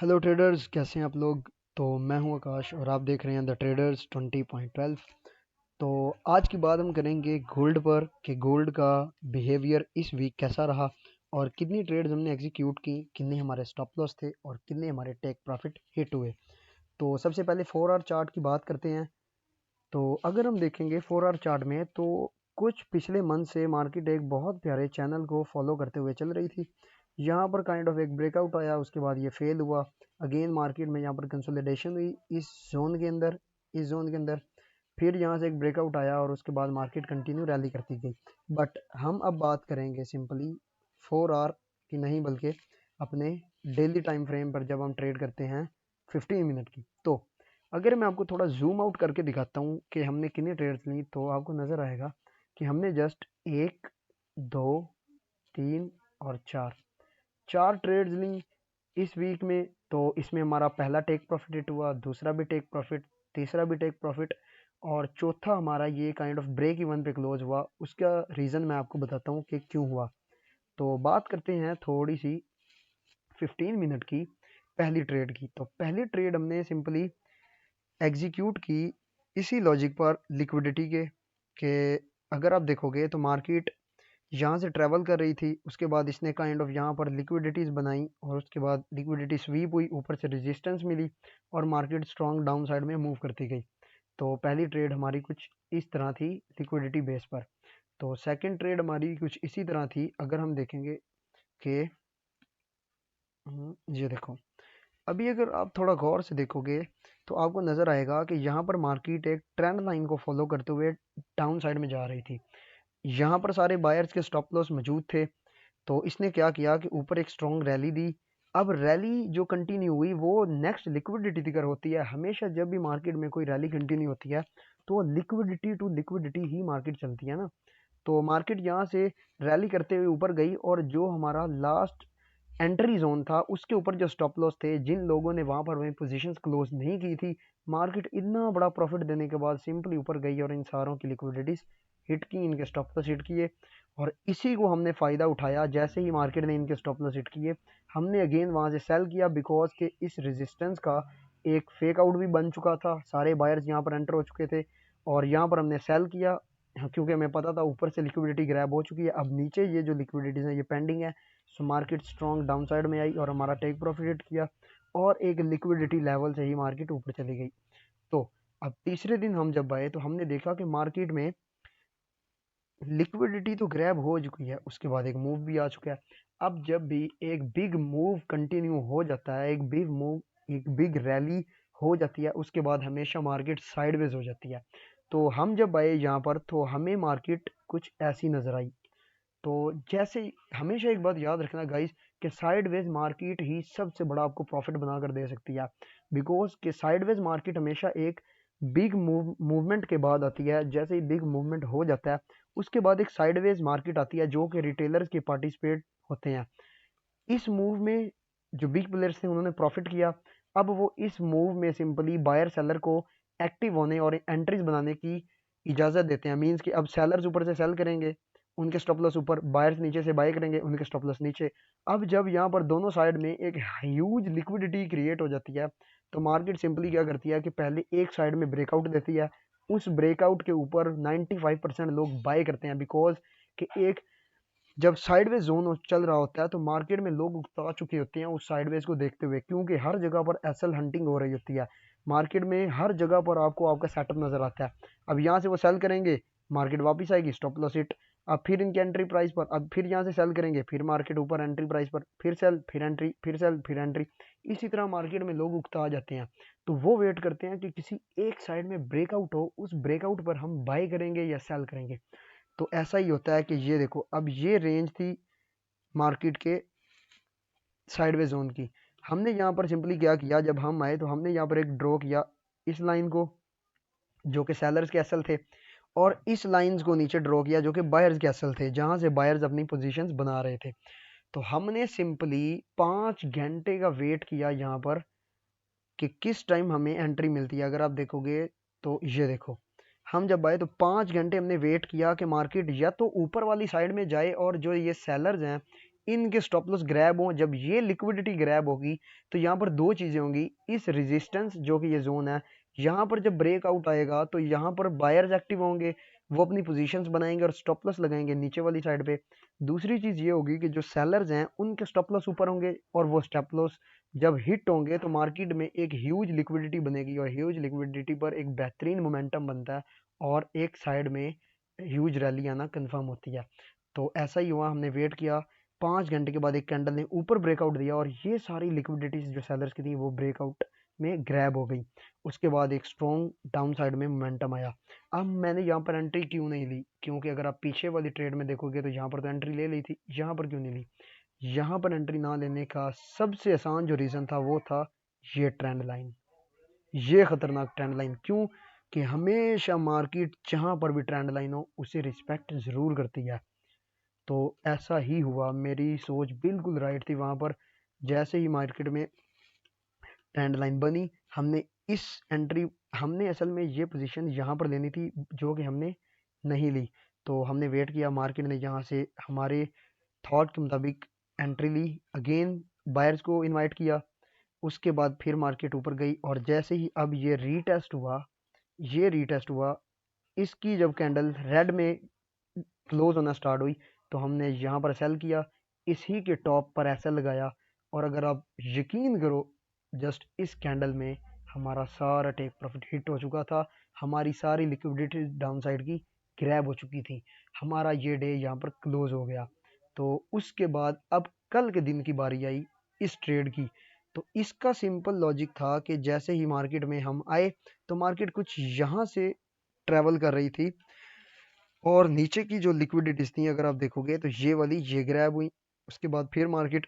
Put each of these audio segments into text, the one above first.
Hello traders, कैसे हैं आप लोग। तो मैं हूं आकाश और आप देख रहे हैं द ट्रेडर्स 20.12। तो आज की बात हम करेंगे गोल्ड पर कि गोल्ड का बिहेवियर इस वीक कैसा रहा और कितनी ट्रेड्स हमने एग्जीक्यूट की, कितने हमारे स्टॉप लॉस थे और कितने हमारे टेक प्रॉफिट हिट हुए। तो सबसे पहले 4 आवर चार्ट की बात करते हैं। तो अगर हम देखेंगे 4 आवर चार्ट में तो कुछ पिछले मंथ से मार्केट एक बहुत प्यारे चैनल को फॉलो करते हुए चल रही थी। यहाँ पर काइंड ऑफ एक ब्रेकआउट आया, उसके बाद ये फेल हुआ। अगेन मार्केट में यहाँ पर कंसोलिडेशन हुई इस जोन के अंदर। फिर यहाँ से एक ब्रेकआउट आया और उसके बाद मार्केट कंटिन्यू रैली करती गई। बट हम अब बात करेंगे सिंपली 4 आवर की नहीं, बल्कि अपने डेली टाइम फ्रेम पर जब हम ट्रेड करते हैं 15 मिनट की। तो अगर मैं आपको थोड़ा जूम आउट करके दिखाता हूँ कि हमने कितनी ट्रेड्स ली, तो आपको नज़र आएगा कि हमने जस्ट एक, दो, तीन और चार चार ट्रेड्स ली इस वीक में। तो इसमें हमारा पहला टेक प्रॉफिट हिट हुआ, दूसरा भी टेक प्रॉफिट, तीसरा भी टेक प्रॉफिट और चौथा हमारा ये काइंड ऑफ ब्रेक इवन पे क्लोज हुआ। उसका रीज़न मैं आपको बताता हूँ कि क्यों हुआ। तो बात करते हैं थोड़ी सी 15 मिनट की पहली ट्रेड की। तो पहली ट्रेड हमने सिंपली एग्जीक्यूट की इसी लॉजिक पर लिक्विडिटी के अगर आप देखोगे तो मार्केट यहाँ से ट्रैवल कर रही थी, उसके बाद इसने काइंड ऑफ यहाँ पर लिक्विडिटीज बनाई और उसके बाद लिक्विडिटी स्वीप हुई, ऊपर से रेजिस्टेंस मिली और मार्केट स्ट्रॉन्ग डाउन साइड में मूव करती गई। तो पहली ट्रेड हमारी कुछ इस तरह थी लिक्विडिटी बेस पर। तो सेकंड ट्रेड हमारी कुछ इसी तरह थी। अगर हम देखेंगे कि ये देखो, अभी अगर आप थोड़ा गौर से देखोगे तो आपको नज़र आएगा कि यहाँ पर मार्केट एक ट्रेंड लाइन को फॉलो करते हुए डाउन साइड में जा रही थी। यहाँ पर सारे बायर्स के स्टॉप लॉस मौजूद थे। तो इसने क्या किया कि ऊपर एक स्ट्रॉन्ग रैली दी। अब रैली जो कंटिन्यू हुई वो नेक्स्ट लिक्विडिटी दिगर होती है। हमेशा जब भी मार्केट में कोई रैली कंटिन्यू होती है तो लिक्विडिटी टू लिक्विडिटी ही मार्केट चलती है ना। तो मार्केट यहाँ से रैली करते हुए ऊपर गई और जो हमारा लास्ट एंट्री जोन था उसके ऊपर जो स्टॉप लॉस थे, जिन लोगों ने वहां पर वही पोजीशंस क्लोज नहीं की थी, मार्केट इतना बड़ा प्रॉफिट देने के बाद सिंपली ऊपर गई और इन सारों की लिक्विडिटीज हिट की, इनके स्टॉप लॉस हिट किए और इसी को हमने फ़ायदा उठाया। जैसे ही मार्केट ने इनके स्टॉप लॉस हिट किए, हमने अगेन वहां से सेल किया बिकॉज के इस रेजिस्टेंस का एक फेक आउट भी बन चुका था। सारे बायर्स यहाँ पर एंटर हो चुके थे और यहाँ पर हमने सेल किया क्योंकि हमें पता था ऊपर से लिक्विडिटी ग्रैब हो चुकी है। अब नीचे ये जो लिक्विडिटीज है ये पेंडिंग है। So market strong down side में आई और हमारा टेक प्रॉफिट हिट किया और एक लिक्विडिटी लेवल से ही मार्केट ऊपर चली गई। तो अब तीसरे दिन हम जब आए तो हमने देखा कि मार्केट में लिक्विडिटी तो ग्रैब हो चुकी है, उसके बाद एक मूव भी आ चुका है। अब जब भी एक बिग मूव कंटिन्यू हो जाता है, एक बिग रैली हो जाती है, उसके बाद हमेशा मार्केट साइडवेज हो जाती है। तो हम जब आए यहाँ पर तो हमें मार्केट कुछ ऐसी नजर आई। तो जैसे हमेशा एक बात याद रखना गाइस कि साइडवेज मार्केट ही सबसे बड़ा आपको प्रॉफिट बनाकर दे सकती है। बिकॉज कि साइडवेज मार्केट हमेशा एक बिग मूवमेंट के बाद आती है। जैसे ही बिग मूवमेंट हो जाता है उसके बाद एक साइडवेज मार्केट आती है जो कि रिटेलर्स के पार्टिसिपेट होते हैं। इस मूव में जो बिग प्लेयर्स थे उन्होंने प्रॉफिट किया। अब वो इस मूव में सिंपली बायर सेलर को एक्टिव होने और एंट्रीज बनाने की इजाज़त देते हैं। मींस कि अब सेलर्स ऊपर से सेल करेंगे, उनके स्टॉप लॉस ऊपर, बायर्स नीचे से बाय करेंगे, उनके स्टॉप लॉस नीचे। अब जब यहाँ पर दोनों साइड में एक ह्यूज लिक्विडिटी क्रिएट हो जाती है तो मार्केट सिंपली क्या करती है कि पहले एक साइड में ब्रेकआउट देती है। उस ब्रेकआउट के ऊपर 95% लोग बाय करते हैं बिकॉज कि एक जब साइडवेज जोन चल रहा होता है तो मार्केट में लोग उकता चुके होते हैं उस साइडवेज को देखते हुए, क्योंकि हर जगह पर एसएल हंटिंग हो रही होती है। मार्केट में हर जगह पर आपको आपका सेटअप नजर आता है। अब यहाँ से वो सेल करेंगे, मार्केट वापस आएगी, स्टॉप लॉस हिट। अब फिर इनकी एंट्री प्राइस पर, अब फिर यहाँ से सेल करेंगे, फिर मार्केट ऊपर एंट्री प्राइस पर, फिर सेल, फिर एंट्री, फिर सेल, फिर एंट्री। इसी तरह मार्केट में लोग उकता आ जाते हैं। तो वो वेट करते हैं कि किसी एक साइड में ब्रेकआउट हो, उस ब्रेकआउट पर हम बाय करेंगे या सेल करेंगे। तो ऐसा ही होता है कि ये देखो, अब ये रेंज थी मार्केट के साइडवेज जोन की। हमने यहाँ पर सिंपली क्या किया, जब हम आए तो हमने यहाँ पर एक ड्रॉ किया इस लाइन को जो कि सेलर्स के एसएल थे और इस लाइंस को नीचे ड्रॉ किया जो कि बायर्स के एसएल थे, जहां से बायर्स अपनी पोजीशंस बना रहे थे। तो हमने सिंपली 5 घंटे का वेट किया यहाँ पर कि किस टाइम हमें एंट्री मिलती है। अगर आप देखोगे तो ये देखो, हम जब आए तो 5 घंटे हमने वेट किया कि मार्केट या तो ऊपर वाली साइड में जाए और जो ये सेलर्स हैं इनके स्टॉप लॉस ग्रैब हों, जब ये लिक्विडिटी ग्रैब होगी तो यहाँ पर दो चीज़ें होंगी। इस रेजिस्टेंस जो कि ये जोन है, यहाँ पर जब ब्रेकआउट आएगा तो यहाँ पर बायर्स एक्टिव होंगे, वो अपनी पोजीशंस बनाएंगे और स्टॉप लॉस लगाएंगे नीचे वाली साइड पे। दूसरी चीज़ ये होगी कि जो सेलर्स हैं उनके स्टॉप लॉस ऊपर होंगे, और वो स्टॉप लॉस जब हिट होंगे तो मार्केट में एक ह्यूज लिक्विडिटी बनेगी, और ह्यूज लिक्विडिटी पर एक बेहतरीन मोमेंटम बनता है और एक साइड में ह्यूज रैली आना कंफर्म होती है। तो ऐसा ही हुआ, हमने वेट किया, 5 घंटे के बाद एक कैंडल ने ऊपर ब्रेकआउट दिया और ये सारी लिक्विडिटीज जो सेलर्स की थी वो ब्रेकआउट में ग्रैब हो गई। उसके बाद एक स्ट्रॉन्ग डाउन साइड में मोमेंटम आया। अब मैंने यहाँ पर एंट्री क्यों नहीं ली, क्योंकि अगर आप पीछे वाली ट्रेड में देखोगे तो यहाँ पर तो एंट्री ले ली थी, यहाँ पर क्यों नहीं ली? यहाँ पर एंट्री ना लेने का सबसे आसान जो रीज़न था वो था ये ट्रेंड लाइन, ये खतरनाक ट्रेंड लाइन। क्यों? कि हमेशा मार्केट जहां पर भी ट्रेंड लाइन हो उसे रिस्पेक्ट जरूर करती है। तो ऐसा ही हुआ, मेरी सोच बिल्कुल राइट थी वहां पर। जैसे ही मार्केट में ट्रेंड लाइन बनी, हमने इस एंट्री हमने असल में ये पोजीशन यहाँ पर लेनी थी जो कि हमने नहीं ली। तो हमने वेट किया, मार्केट ने यहाँ से हमारे थॉट के मुताबिक एंट्री ली, अगेन बायर्स को इनवाइट किया। उसके बाद फिर मार्केट ऊपर गई और जैसे ही अब ये रीटेस्ट हुआ, इसकी जब कैंडल रेड में क्लोज होना स्टार्ट हुई तो हमने यहाँ पर सेल किया, इसी के टॉप पर ऐसा लगाया। और अगर आप यकीन करो, जस्ट इस कैंडल में हमारा सारा टेक प्रॉफिट हिट हो चुका था, हमारी सारी लिक्विडिटी डाउन साइड की ग्रैब हो चुकी थी, हमारा ये डे यहाँ पर क्लोज हो गया। तो उसके बाद अब कल के दिन की बारी आई इस ट्रेड की। तो इसका सिंपल लॉजिक था कि जैसे ही मार्केट में हम आए तो मार्केट कुछ यहाँ से ट्रेवल कर रही थी और नीचे की जो लिक्विडिटीज थी अगर आप देखोगे तो ये वाली ये ग्रैब हुई। उसके बाद फिर मार्केट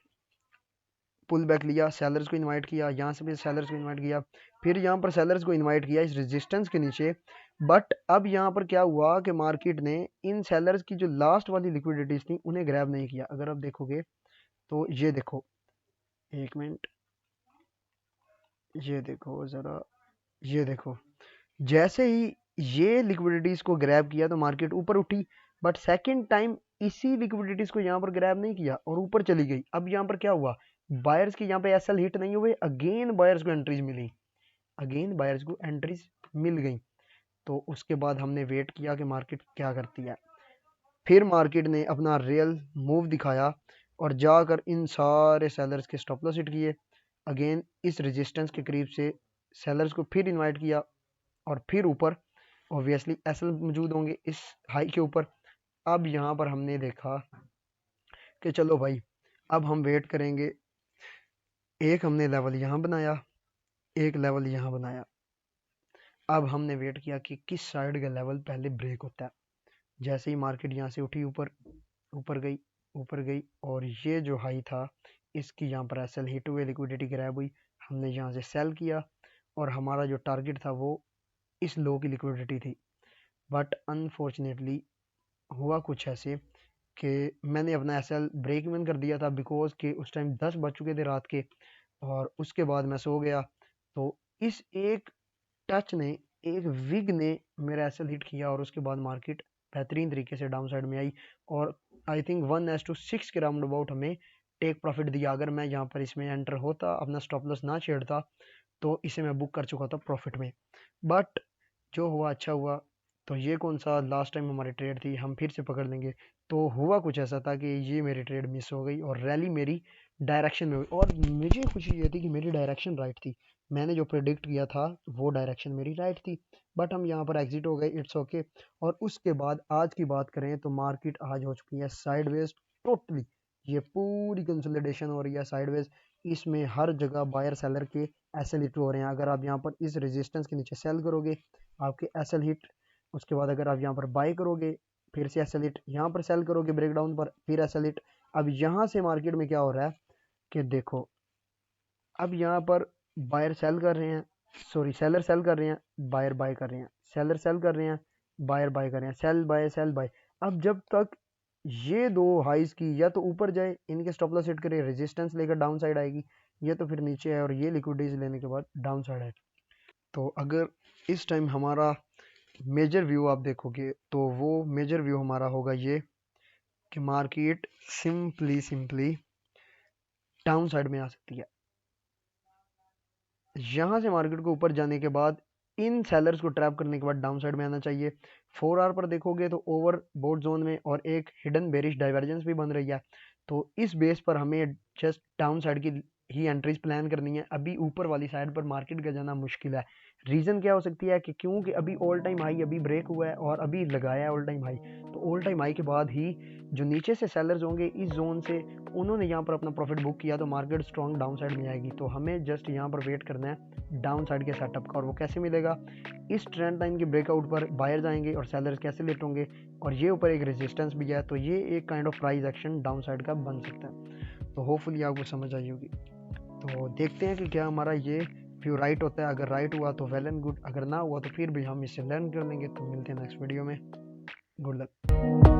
पुल बैक लिया, सेलर्स को इनवाइट किया, यहाँ से भी सेलर्स को इनवाइट किया, फिर यहाँ पर सेलर्स को इनवाइट किया इस रेजिस्टेंस के नीचे। बट अब यहाँ पर क्या हुआ कि मार्केट ने इन सेलर्स की जो लास्ट वाली लिक्विडिटीज थी उन्हें ग्रैब नहीं किया। अगर आप देखोगे तो ये देखो, एक मिनट, ये देखो ज़रा, ये देखो, जैसे ही ये लिक्विडिटीज को ग्रैब किया तो मार्केट ऊपर उठी, बट सेकंड टाइम इसी लिक्विडिटीज को यहाँ पर ग्रैब नहीं किया और ऊपर चली गई। अब यहाँ पर क्या हुआ, बायर्स की यहाँ पे एसएल हिट नहीं हुए, अगेन बायर्स को एंट्रीज मिली, अगेन बायर्स को एंट्रीज मिल गई। तो उसके बाद हमने वेट किया कि मार्केट क्या करती है। फिर मार्केट ने अपना रियल मूव दिखाया और जाकर इन सारे सेलर्स के स्टॉप लॉस हिट किए। अगेन इस रेजिस्टेंस के करीब से सेलर्स को फिर इनवाइट किया और फिर ऊपर ऑब्वियसली एसएल मौजूद होंगे इस हाई के ऊपर। अब यहाँ पर हमने देखा कि चलो भाई अब हम वेट करेंगे, एक हमने लेवल यहाँ बनाया, एक लेवल यहाँ बनाया। अब हमने वेट किया कि किस साइड का लेवल पहले ब्रेक होता है। जैसे ही मार्केट यहाँ से उठी ऊपर, ऊपर गई, ऊपर गई, और ये जो हाई था इसकी यहाँ पर एसएल हिट हुए, लिक्विडिटी ग्रैब हुई, हमने यहाँ से सेल किया और हमारा जो टारगेट था वो इस लो की लिक्विडिटी थी। बट अनफॉर्चुनेटली हुआ कुछ ऐसे कि मैंने अपना एसएल ब्रेक इवन कर दिया था, बिकॉज के उस टाइम 10 बज चुके थे रात के, और उसके बाद मैं सो गया। तो इस एक टच ने, एक विग ने मेरा एसएल हिट किया और उसके बाद मार्केट बेहतरीन तरीके से डाउन साइड में आई और आई थिंक 1:6 के राउंड अबाउट हमें टेक प्रॉफिट दिया। अगर मैं यहाँ पर इसमें एंटर होता, अपना स्टॉप लॉस ना छेड़ता, तो इसे मैं बुक कर चुका था प्रॉफिट में। बट जो हुआ अच्छा हुआ। तो ये कौन सा लास्ट टाइम हमारी ट्रेड थी, हम फिर से पकड़ लेंगे। तो हुआ कुछ ऐसा था कि ये मेरी ट्रेड मिस हो गई और रैली मेरी डायरेक्शन में हुई, और मुझे खुशी ये थी कि मेरी डायरेक्शन राइट थी, मैंने जो प्रेडिक्ट किया था वो डायरेक्शन मेरी राइट थी। बट हम यहाँ पर एग्जिट हो गए, इट्स ओके। और उसके बाद आज की बात करें तो मार्केट आज हो चुकी है साइडवेज टोटली, ये पूरी कंसोलिडेशन हो रही है साइडवेज। इसमें हर जगह बायर सेलर के एसएल हिट हो रहे हैं। अगर आप यहाँ पर इस रेजिस्टेंस के नीचे सेल करोगे आपके एसएल हिट, उसके बाद अगर आप यहाँ पर बाय करोगे फिर से एसएल हिट, यहाँ पर सेल करोगे ब्रेकडाउन पर फिर एसएल हिट। अब यहाँ से मार्केट में क्या हो रहा है कि देखो, अब यहाँ पर बायर सेल कर रहे हैं, सॉरी सेलर सेल कर रहे हैं, बायर बाय कर रहे हैं, सेलर सेल कर रहे हैं, बायर बाय कर रहे हैं, सेल बाय सेल बाय। अब जब तक ये दो हाइज की या तो ऊपर जाए, इनके स्टॉप लॉस हिट करे, रेजिस्टेंस लेकर डाउन साइड आएगी, ये तो फिर नीचे है और ये लिक्विडिटीज लेने के बाद डाउन साइड है। तो अगर इस टाइम हमारा मेजर व्यू आप देखोगे तो वो मेजर व्यू हमारा होगा ये, कि मार्केट सिंपली डाउन साइड में आ सकती है। यहाँ से मार्केट को ऊपर जाने के बाद इन सेलर्स को ट्रैप करने के बाद डाउन साइड में आना चाहिए। 4 आवर पर देखोगे तो ओवर बोट जोन में और एक हिडन बेरिश डाइवर्जेंस भी बन रही है, तो इस बेस पर हमें जस्ट डाउन साइड की ही एंट्रीज प्लान करनी है। अभी ऊपर वाली साइड पर मार्केट का जाना मुश्किल है। रीज़न क्या हो सकती है कि क्योंकि अभी ऑल टाइम हाई अभी ब्रेक हुआ है और अभी लगाया है ऑल टाइम हाई, तो ऑल टाइम हाई के बाद ही जो नीचे से सेलर्स होंगे इस जोन से, उन्होंने यहाँ पर अपना प्रॉफिट बुक किया तो मार्केट स्ट्रॉन्ग डाउन साइड में आएगी। तो हमें जस्ट यहाँ पर वेट करना है डाउन साइड के सेटअप का, और वो कैसे मिलेगा, इस ट्रेंड लाइन की ब्रेकआउट पर बायर जाएंगे और सेलर्स कैसे लेट होंगे, और ये ऊपर एक रेजिस्टेंस भी है, तो ये एक kind of price action down side का बन सकता है। तो होपफुली आपको समझ आई होगी। तो देखते हैं कि क्या हमारा ये व्यू राइट होता है। अगर राइट हुआ तो वेल एंड गुड, अगर ना हुआ तो फिर भी हम इससे लर्न कर लेंगे। तो मिलते हैं नेक्स्ट वीडियो में। Good luck.